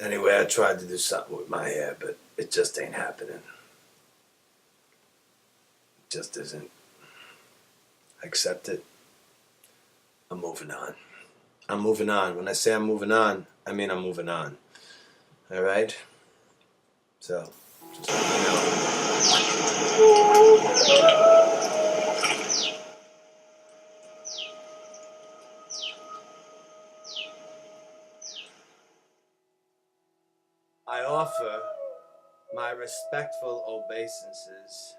Anyway, I tried to do something with my hair, but it just ain't happening. It just isn't. I accept it. I'm moving on. I'm moving on. When I say I'm moving on, I mean I'm moving on. All right? So, just let me know. I offer my respectful obeisances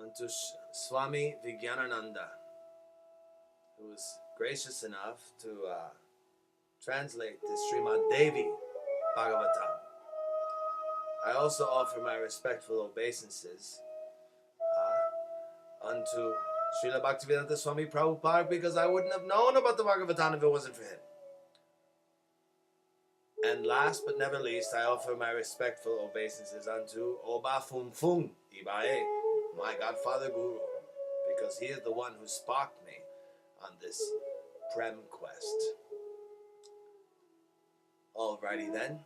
unto Swami Vijnananda, who was gracious enough to translate the Srimad Devi Bhagavatam. I also offer my respectful obeisances unto Srila Bhaktivedanta Swami Prabhupada, because I wouldn't have known about the Bhagavatam if it wasn't for him. And last but never least, I offer my respectful obeisances unto Oba Fung Fung Ibae, my Godfather Guru, because he is the one who sparked me on this Prem quest. Alrighty then.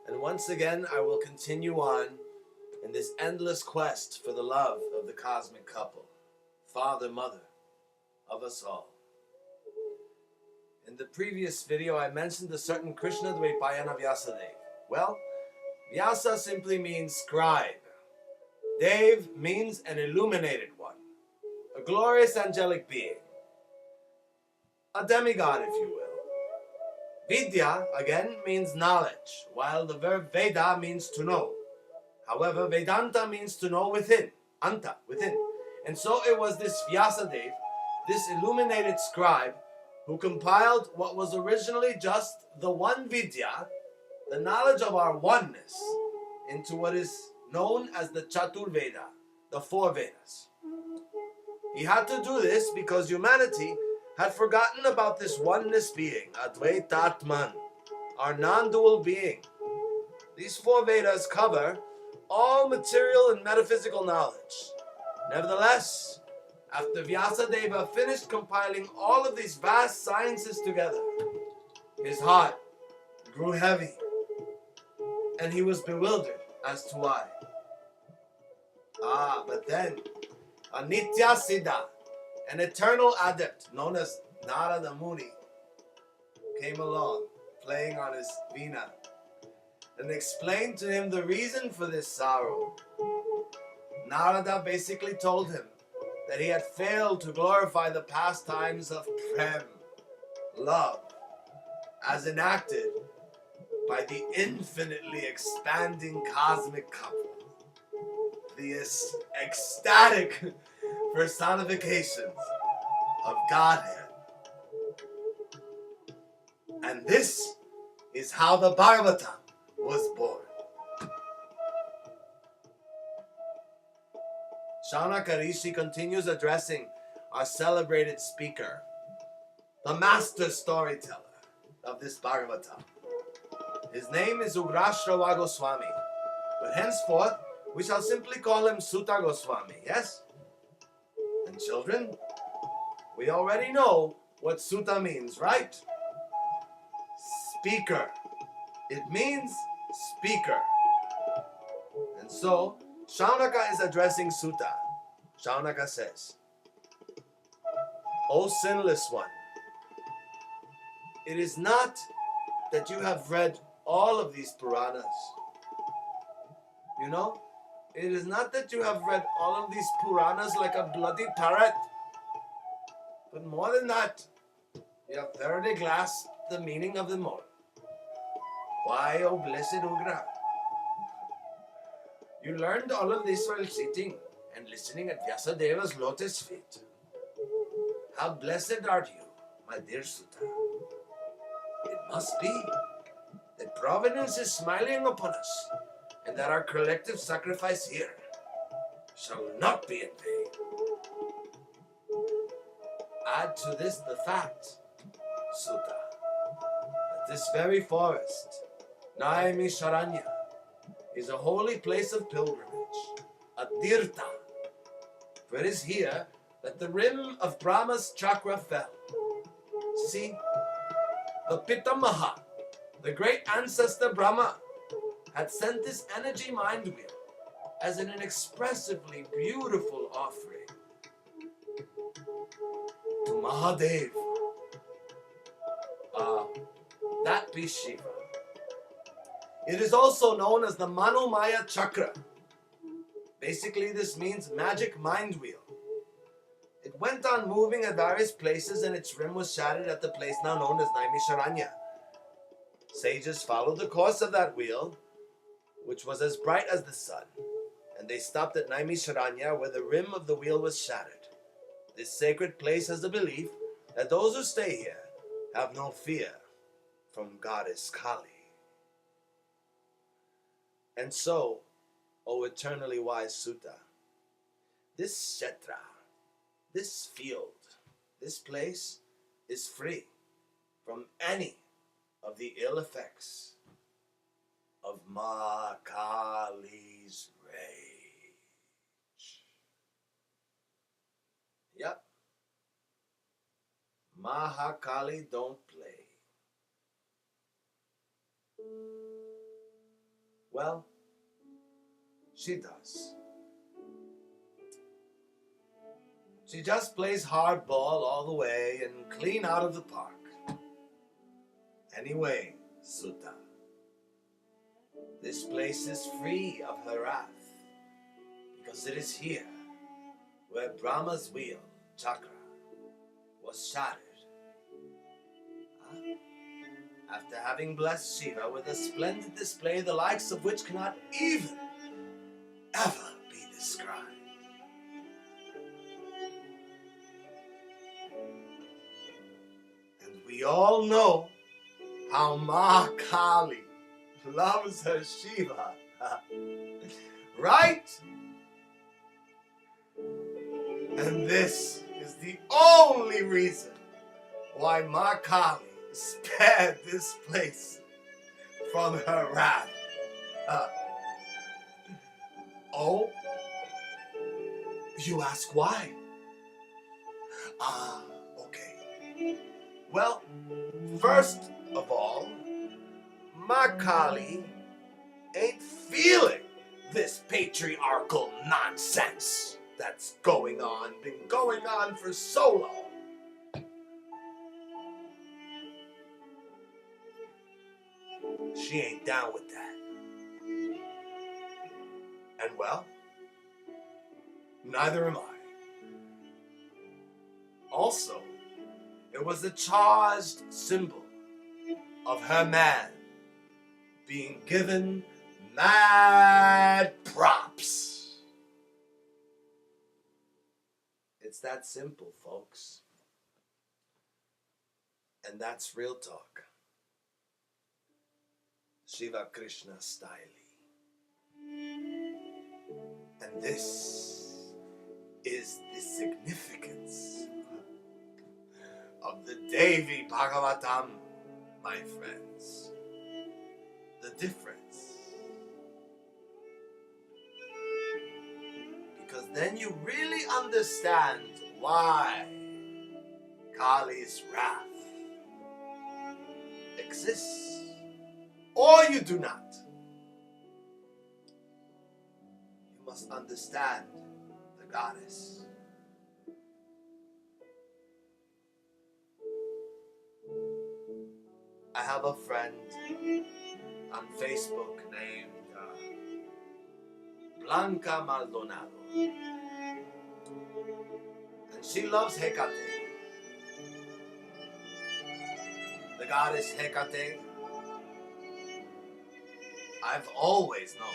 And once again, I will continue on in this endless quest for the love of the cosmic couple, father, mother of us all. In the previous video, I mentioned a certain Krishna Dvaipayana Vyasadeva. Well, Vyasa simply means scribe. Dev means an illuminated one, a glorious angelic being, a demigod, if you will. Vidya, again, means knowledge, while the verb Veda means to know. However, Vedanta means to know within, anta, within. And so it was this Vyasadeva, this illuminated scribe, who compiled what was originally just the one Vidya, the knowledge of our oneness, into what is known as the Chatur Veda, the four Vedas. He had to do this because humanity had forgotten about this oneness being, Advaitatman, our non-dual being. These four Vedas cover all material and metaphysical knowledge. Nevertheless, after Vyasadeva finished compiling all of these vast sciences together, his heart grew heavy, and he was bewildered as to why. But then, a Nitya Siddha, an eternal adept known as Narada Muni, came along, playing on his veena, and explained to him the reason for this sorrow. Narada basically told him that he had failed to glorify the pastimes of Prem, love, as enacted by the infinitely expanding cosmic couple, the ecstatic personifications of Godhead. And this is how the Bhagavatam was born. Shaunaka Rishi continues addressing our celebrated speaker, the master storyteller of this Bhagavatam. His name is Ugrashrava Goswami, but henceforth we shall simply call him Sutta Goswami, yes? And children, we already know what Sutta means, right? Speaker. It means speaker. And so, Shaunaka is addressing Sutta. Shaunaka says, O sinless one, it is not that you have read all of these Puranas. You know, it is not that you have read all of these Puranas like a bloody parrot. But more than that, you have thoroughly grasped the meaning of them all. Why, O blessed Ugra? You learned all of this while sitting and listening at Vyasadeva's lotus feet. How blessed are you, my dear Sutta. It must be that Providence is smiling upon us, and that our collective sacrifice here shall not be in vain. Add to this the fact, Sutta, that this very forest, Naimisaranya, is a holy place of pilgrimage, a tirtha. For it is here that the rim of Brahma's chakra fell. See, the Pitamaha, The great ancestor Brahma had sent this energy mind wheel as an inexpressively beautiful offering to Mahadev. That be Shiva. It is also known as the Manomaya Chakra. Basically, this means magic mind wheel. It went on moving at various places and its rim was shattered at the place now known as Naimisaranya. Sages followed the course of that wheel, which was as bright as the sun, and they stopped at Naimisaranya where the rim of the wheel was shattered. This sacred place has the belief that those who stay here have no fear from goddess Kali. And so, O eternally wise Sutta, this kshetra, this field, this place is free from any of the ill effects of Ma Kali's rage. Yep. Mahakali don't play. Well, she does. She just plays hardball all the way and clean out of the park. Anyway, Sutta, this place is free of her wrath, because it is here where Brahma's wheel, chakra, was shattered. After having blessed Shiva with a splendid display the likes of which cannot even ever be described. And we all know how Ma Kali loves her Shiva, right? And this is the only reason why Ma Kali spared this place from her wrath. Oh, you ask why? Okay. Well, first of all, Ma Kali ain't feeling this patriarchal nonsense that's been going on for so long. She ain't down with that. And well, neither am I. Also, it was a charged symbol of her man being given mad props. It's that simple, folks. And that's real talk. Shiva Krishna style. And this is the significance of the Devi Bhagavatam, my friends. The difference. Because then you really understand why Kali's wrath exists. Or you do not. You must understand the goddess. I have a friend on Facebook named Blanca Maldonado. And she loves Hecate. The goddess Hecate, I've always known,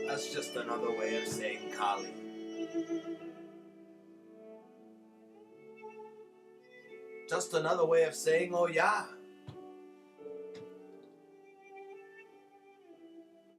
that's just another way of saying Kali. Just another way of saying, oh yeah,